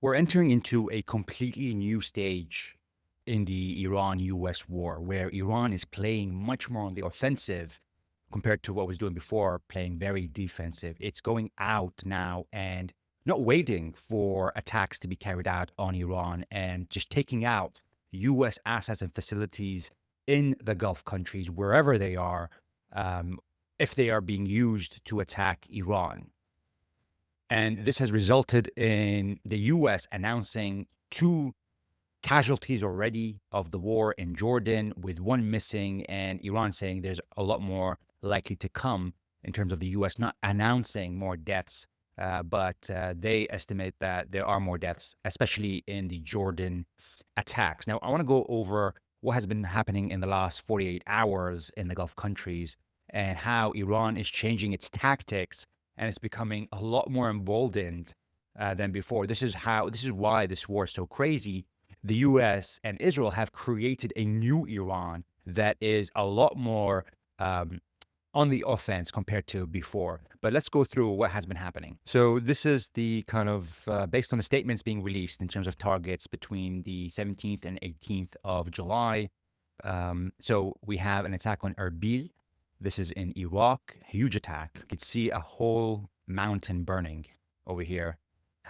We're entering into a completely new stage in the Iran-US war, where Iran is playing much more on the offensive compared to what it was doing before, playing very defensive. It's going out now and not waiting for attacks to be carried out on Iran and just taking out US assets and facilities in the Gulf countries, wherever they are, um, if they are being used to attack Iran. And this has resulted in the US announcing two casualties already of the war in Jordan, with one missing, and Iran saying there's a lot more likely to come in terms of the US not announcing more deaths. But they estimate that there are more deaths, especially in the Jordan attacks. Now, I want to go over what has been happening in the last 48 hours in the Gulf countries and how Iran is changing its tactics and it's becoming a lot more emboldened than before. This is why this war is so crazy. The US and Israel have created a new Iran that is a lot more on the offense compared to before. But let's go through what has been happening. So this is the kind of based on the statements being released in terms of targets between the 17th and 18th of July. So we have an attack on Erbil. This is in Iraq, huge attack. You could see a whole mountain burning over here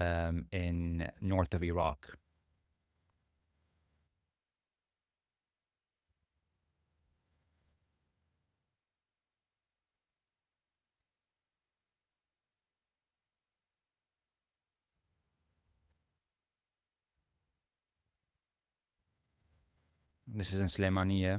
in north of Iraq. This is in Slemani, yeah.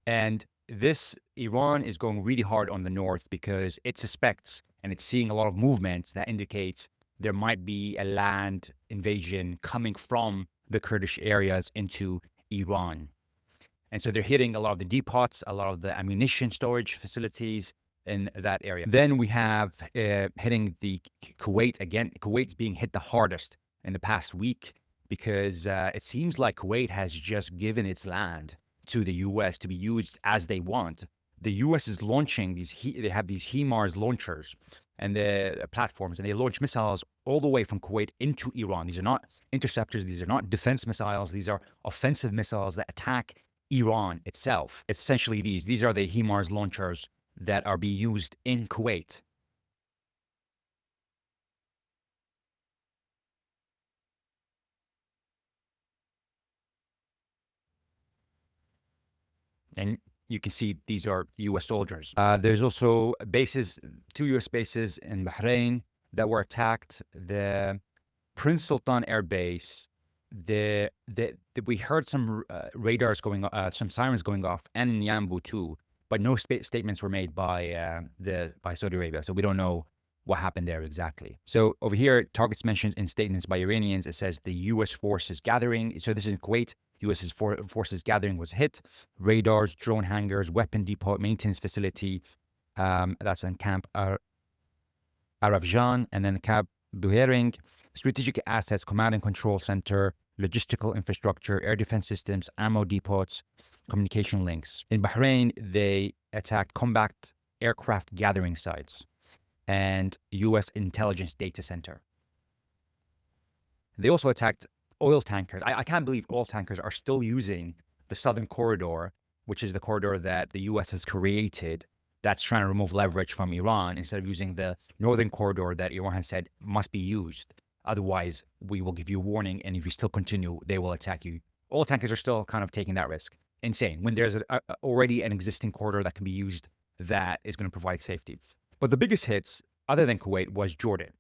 And this Iran is going really hard on the north because it suspects and it's seeing a lot of movements that indicates there might be a land invasion coming from the Kurdish areas into Iran. And so they're hitting a lot of the depots, a lot of the ammunition storage facilities in that area. Then we have hitting the Kuwait again. Kuwait's being hit the hardest in the past week because it seems like Kuwait has just given its land to the US to be used as they want. The US is launching they have these HIMARS launchers and the platforms, and they launch missiles all the way from Kuwait into Iran. These are not interceptors. These are not defense missiles. These are offensive missiles that attack Iran itself. It's essentially these are the HIMARS launchers that are being used in Kuwait. And you can see these are US soldiers. There's also bases, two US bases in Bahrain that were attacked. The Prince Sultan Air Base, we heard some radars going, some sirens going off, and in Yambu too, but no statements were made by Saudi Arabia, so we don't know what happened there exactly. So over here, targets mentioned in statements by Iranians, it says the U.S. forces gathering. So this is in Kuwait. U.S. forces gathering was hit. Radars, drone hangars, weapon depot, maintenance facility. That's in Camp Arifjan, and then Camp Buehring, strategic assets, command and control center, logistical infrastructure, air defense systems, ammo depots, communication links. In Bahrain, they attacked combat aircraft gathering sites and U.S. intelligence data center. They also attacked oil tankers. I can't believe oil tankers are still using the southern corridor, which is the corridor that the U.S. has created that's trying to remove leverage from Iran, instead of using the northern corridor that Iran has said must be used. Otherwise, we will give you a warning, and if you still continue, they will attack you. Oil tankers are still kind of taking that risk. Insane. When there's already an existing corridor that can be used that is going to provide safety. But the biggest hits, other than Kuwait, was Jordan.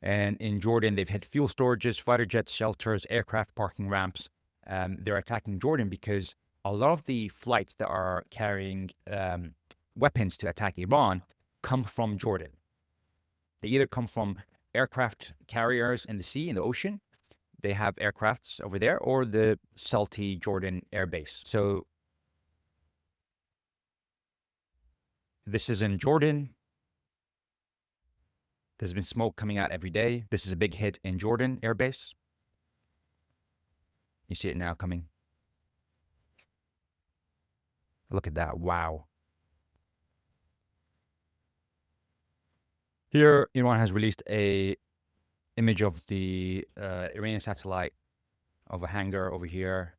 And in Jordan, they've hit fuel storages, fighter jets, shelters, aircraft parking ramps. They're attacking Jordan because a lot of the flights that are carrying weapons to attack Iran come from Jordan. They either come from aircraft carriers in the sea, in the ocean. They have aircrafts over there, or the salty Jordan air base. So this is in Jordan. There's been smoke coming out every day. This is a big hit in Jordan air base. You see it now coming. Look at that. Wow. Here, Iran has released a image of the Iranian satellite of a hangar over here.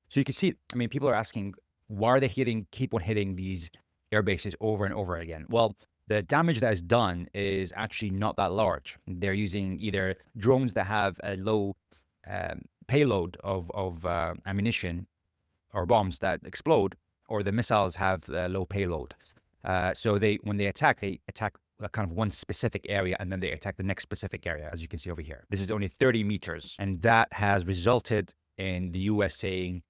So you can see, I mean, people are asking, why are they keep on hitting these air bases over and over again? Well, the damage that is done is actually not that large. They're using either drones that have a low payload of ammunition or bombs that explode, or the missiles have low payload. So when they attack a kind of one specific area, and then they attack the next specific area, as you can see over here. This is only 30 meters, and that has resulted in the U.S. saying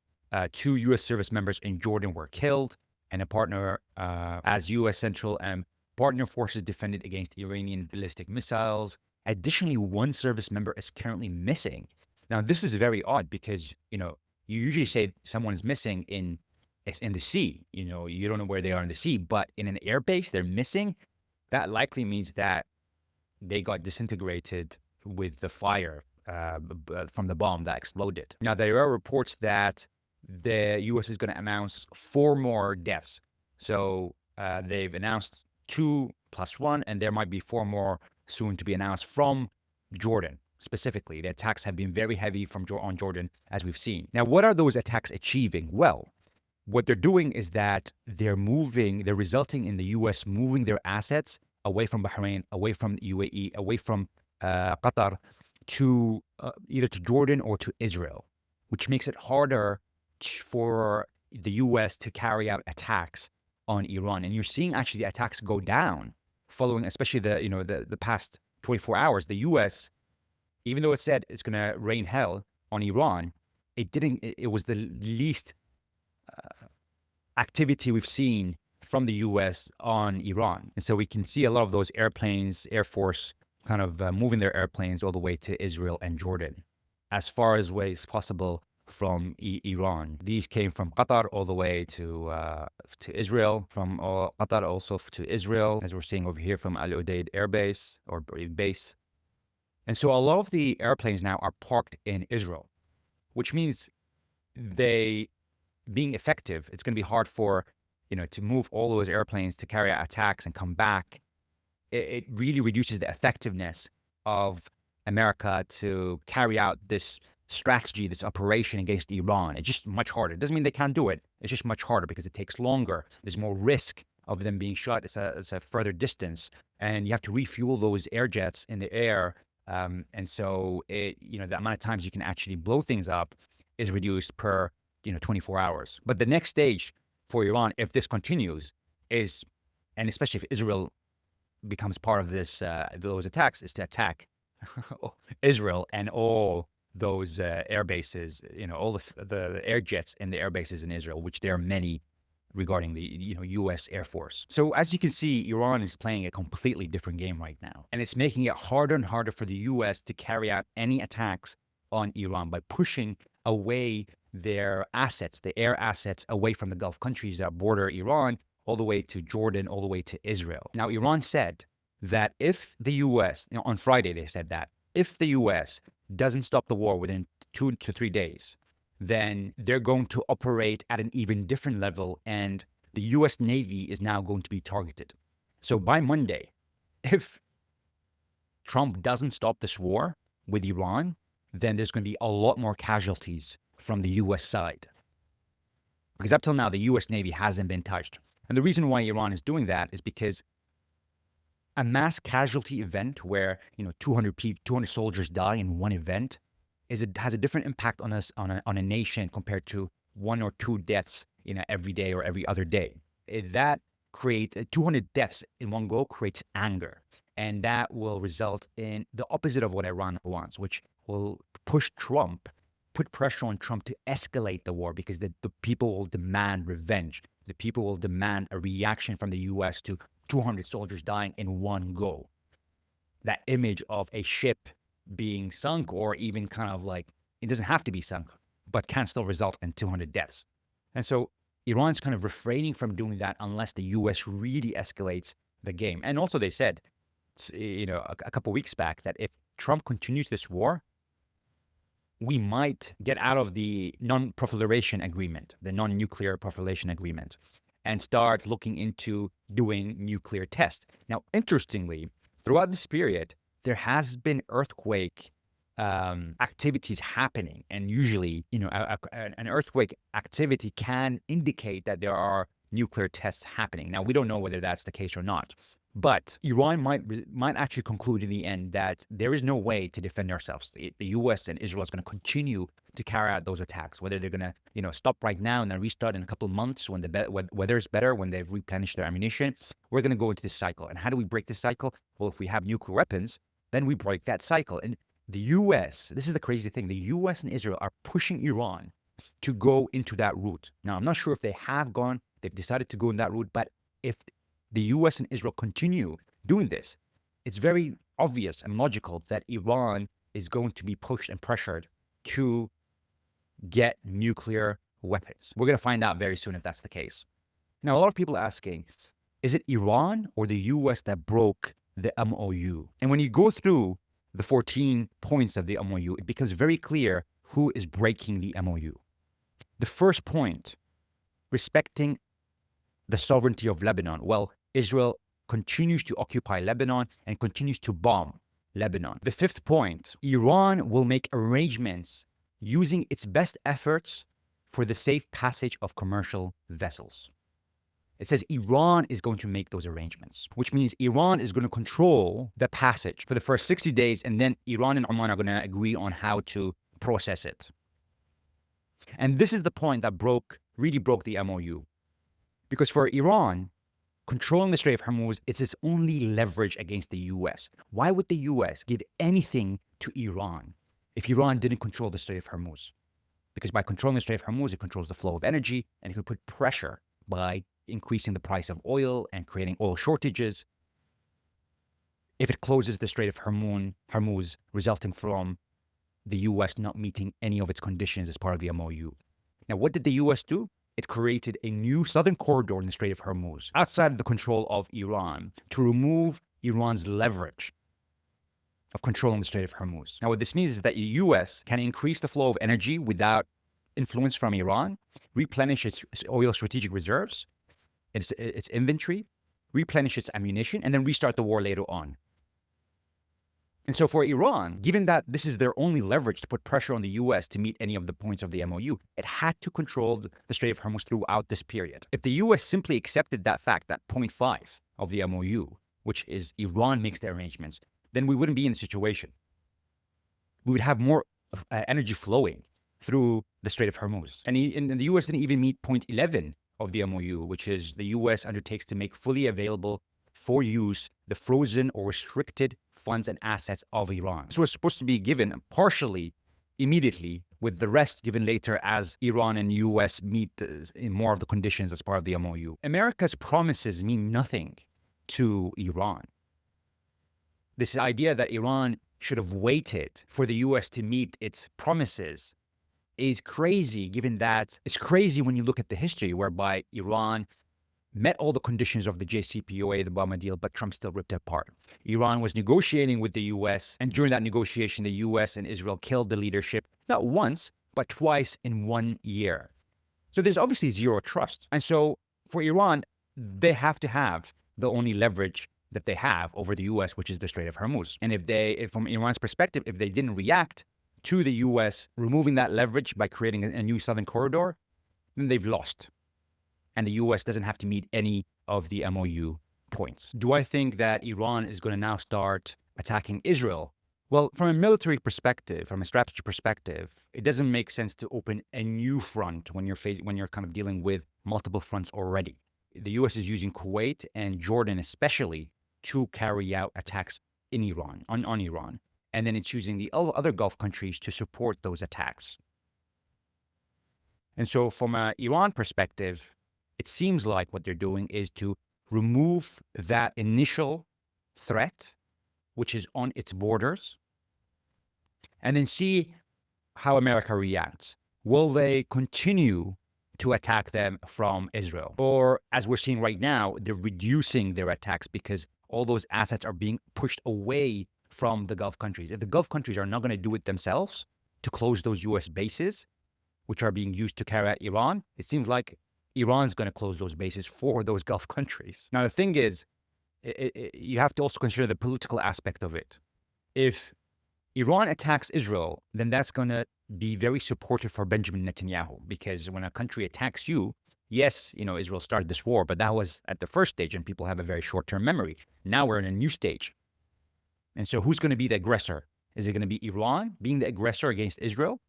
2 U.S. service members in Jordan were killed, and a partner, as U.S. Central and partner forces defended against Iranian ballistic missiles. Additionally, 1 service member is currently missing. Now, this is very odd because, you usually say someone is missing in the sea. You don't know where they are in the sea, but in an air base, they're missing. That likely means that they got disintegrated with the fire from the bomb that exploded. Now, there are reports that the U.S. is going to announce 4 more deaths. So they've announced 2 plus 1, and there might be 4 more soon to be announced from Jordan. Specifically, the attacks have been very heavy on Jordan, as we've seen. Now, what are those attacks achieving? Well, what they're doing is that they're resulting in the U.S. moving their assets away from Bahrain, away from UAE, away from Qatar, to either to Jordan or to Israel, which makes it harder for the U.S. to carry out attacks on Iran. And you're seeing actually the attacks go down following, especially the past 24 hours. The U.S., even though it said it's going to rain hell on Iran, it didn't. It was the least activity we've seen from the U.S. on Iran. And so we can see a lot of those airplanes, Air Force, kind of moving their airplanes all the way to Israel and Jordan, as far as ways possible from Iran. These came from Qatar all the way to Israel, from Qatar also to Israel, as we're seeing over here from Al Udeid Air Base or base. And so a lot of the airplanes now are parked in Israel, which means being effective, it's going to be hard for, to move all those airplanes to carry out attacks and come back. It really reduces the effectiveness of America to carry out this strategy, this operation against Iran. It's just much harder. It doesn't mean they can't do it. It's just much harder because it takes longer. There's more risk of them being shot. It's a further distance, and you have to refuel those air jets in the air. And so the amount of times you can actually blow things up is reduced per 24 hours. But the next stage for Iran, if this continues, and especially if Israel becomes part of those attacks, is to attack Israel and all those air bases, all the air jets and the air bases in Israel, which there are many regarding the U.S. Air Force. So as you can see, Iran is playing a completely different game right now, and it's making it harder and harder for the U.S. to carry out any attacks on Iran by pushing away their assets, the air assets, away from the Gulf countries that border Iran, all the way to Jordan, all the way to Israel. Now, Iran said that if the U.S., on Friday they said that if the U.S. doesn't stop the war within 2 to 3 days, then they're going to operate at an even different level, and the U.S. Navy is now going to be targeted. So by Monday, if Trump doesn't stop this war with Iran, then there's going to be a lot more casualties from the U.S. side. Because up till now, the U.S. Navy hasn't been touched. And the reason why Iran is doing that is because a mass casualty event where 200 soldiers die in one event has a different impact on us on a nation compared to 1 or 2 deaths every day or every other day. That creates 200 deaths in one go creates anger, and that will result in the opposite of what Iran wants, which will put pressure on Trump to escalate the war, because the people will demand revenge. The people will demand a reaction from the U.S. to 200 soldiers dying in one go. That image of a ship being sunk, or even kind of like, it doesn't have to be sunk, but can still result in 200 deaths. And so Iran's kind of refraining from doing that unless the U.S. really escalates the game. And also they said, a couple weeks back, that if Trump continues this war, we might get out of the non-proliferation agreement, the non-nuclear proliferation agreement, and start looking into doing nuclear tests. Now, interestingly, Throughout this period, there has been earthquake activities happening. And usually, an earthquake activity can indicate that there are nuclear tests happening. Now, we don't know whether that's the case or not, but Iran might actually conclude in the end that there is no way to defend ourselves. The U.S. and Israel is going to continue to carry out those attacks, whether they're going to, stop right now and then restart in a couple of months when the weather is better, when they've replenished their ammunition. We're going to go into this cycle. And how do we break this cycle? Well, if we have nuclear weapons, then we break that cycle. And the U.S., this is the crazy thing, the U.S. and Israel are pushing Iran to go into that route. Now, I'm not sure if they have gone, they've decided to go in that route, but if the U.S. and Israel continue doing this, it's very obvious and logical that Iran is going to be pushed and pressured to get nuclear weapons. We're going to find out very soon if that's the case. Now, a lot of people are asking, is it Iran or the U.S. that broke the MoU? And when you go through the 14 points of the MoU, it becomes very clear who is breaking the MoU. The first point, respecting the sovereignty of Lebanon. Well, Israel continues to occupy Lebanon and continues to bomb Lebanon. The fifth point, Iran will make arrangements using its best efforts for the safe passage of commercial vessels. It says Iran is going to make those arrangements, which means Iran is going to control the passage for the first 60 days, and then Iran and Oman are going to agree on how to process it. And this is the point that really broke the MoU. Because for Iran, controlling the Strait of Hormuz, it's its only leverage against the U.S. Why would the U.S. give anything to Iran if Iran didn't control the Strait of Hormuz? Because by controlling the Strait of Hormuz, it controls the flow of energy, and it can put pressure by increasing the price of oil and creating oil shortages. If it closes the Strait of Hormuz, resulting from the U.S. not meeting any of its conditions as part of the MoU. Now, what did the U.S. do? It created a new southern corridor in the Strait of Hormuz, outside of the control of Iran, to remove Iran's leverage of controlling the Strait of Hormuz. Now, what this means is that the U.S. can increase the flow of energy without influence from Iran, replenish its oil strategic reserves, its inventory, replenish its ammunition, and then restart the war later on. And so for Iran, given that this is their only leverage to put pressure on the U.S. to meet any of the points of the MoU, it had to control the Strait of Hormuz throughout this period. If the U.S. simply accepted that fact, that point 5 of the MoU, which is Iran makes the arrangements, then we wouldn't be in the situation. We would have more energy flowing through the Strait of Hormuz. And the U.S. didn't even meet point 11 of the MoU, which is the U.S. undertakes to make fully available for use the frozen or restricted funds and assets of Iran. So it's supposed to be given partially, immediately, with the rest given later as Iran and U.S. meet in more of the conditions as part of the MoU. America's promises mean nothing to Iran. This idea that Iran should have waited for the U.S. to meet its promises is crazy, given that it's crazy when you look at the history whereby Iran met all the conditions of the JCPOA, the Obama deal, but Trump still ripped it apart. Iran was negotiating with the U.S., and during that negotiation, the U.S. and Israel killed the leadership, not once, but twice in 1 year. So there's obviously zero trust. And so for Iran, they have to have the only leverage that they have over the U.S., which is the Strait of Hormuz. And if from Iran's perspective, if they didn't react to the U.S. removing that leverage by creating a new southern corridor, then they've lost. And the U.S. doesn't have to meet any of the MoU points. Do I think that Iran is going to now start attacking Israel? Well, from a military perspective, from a strategy perspective, it doesn't make sense to open a new front when you're kind of dealing with multiple fronts already. The U.S. is using Kuwait and Jordan especially to carry out attacks in Iran, on Iran. And then it's using the other Gulf countries to support those attacks. And so from an Iran perspective, it seems like what they're doing is to remove that initial threat, which is on its borders, and then see how America reacts. Will they continue to attack them from Israel? Or, as we're seeing right now, they're reducing their attacks because all those assets are being pushed away from the Gulf countries. If the Gulf countries are not going to do it themselves to close those U.S. bases, which are being used to carry out Iran, it seems like Iran's going to close those bases for those Gulf countries. Now, the thing is, you have to also consider the political aspect of it. If Iran attacks Israel, then that's going to be very supportive for Benjamin Netanyahu, because when a country attacks you, yes, Israel started this war, but that was at the first stage, and people have a very short-term memory. Now we're in a new stage. And so who's going to be the aggressor? Is it going to be Iran being the aggressor against Israel?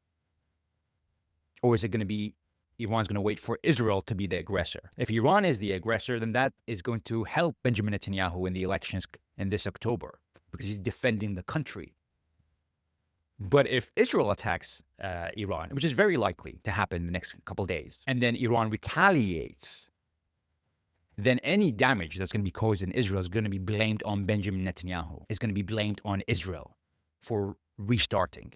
Or is it going to be Iran's going to wait for Israel to be the aggressor? If Iran is the aggressor, then that is going to help Benjamin Netanyahu in the elections in this October, because he's defending the country. But if Israel attacks Iran, which is very likely to happen in the next couple of days, and then Iran retaliates, then any damage that's going to be caused in Israel is going to be blamed on Benjamin Netanyahu. It's going to be blamed on Israel for restarting.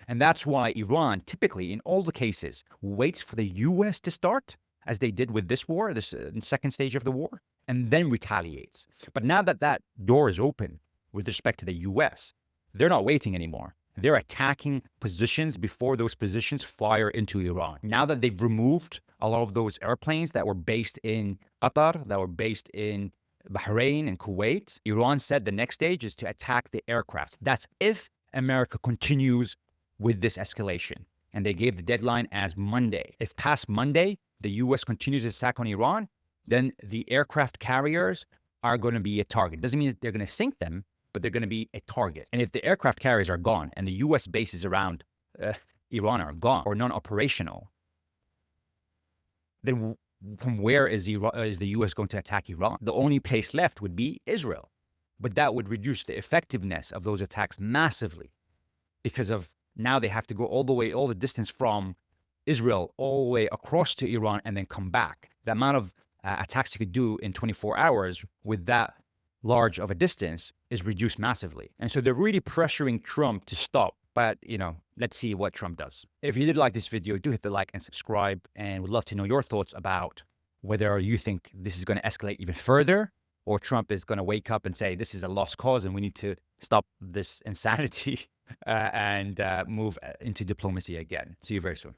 And that's why Iran typically, in all the cases, waits for the U.S. to start, as they did with this war, this second stage of the war, and then retaliates. But now that that door is open with respect to the U.S., they're not waiting anymore. They're attacking positions before those positions fire into Iran. Now that they've removed a lot of those airplanes that were based in Qatar, that were based in Bahrain and Kuwait, Iran said the next stage is to attack the aircraft. That's if America continues with this escalation. And they gave the deadline as Monday. If past Monday, the U.S. continues its attack on Iran, then the aircraft carriers are going to be a target. Doesn't mean that they're going to sink them, but they're going to be a target. And if the aircraft carriers are gone and the U.S. bases around Iran are gone or non-operational, then from where is the U.S. going to attack Iran? The only place left would be Israel. But that would reduce the effectiveness of those attacks massively, because of now they have to go all the distance from Israel, all the way across to Iran and then come back. The amount of attacks you could do in 24 hours with that large of a distance is reduced massively. And so they're really pressuring Trump to stop. But, let's see what Trump does. If you did like this video, do hit the like and subscribe, and would love to know your thoughts about whether you think this is going to escalate even further, or Trump is going to wake up and say, this is a lost cause and we need to stop this insanity and move into diplomacy again. See you very soon.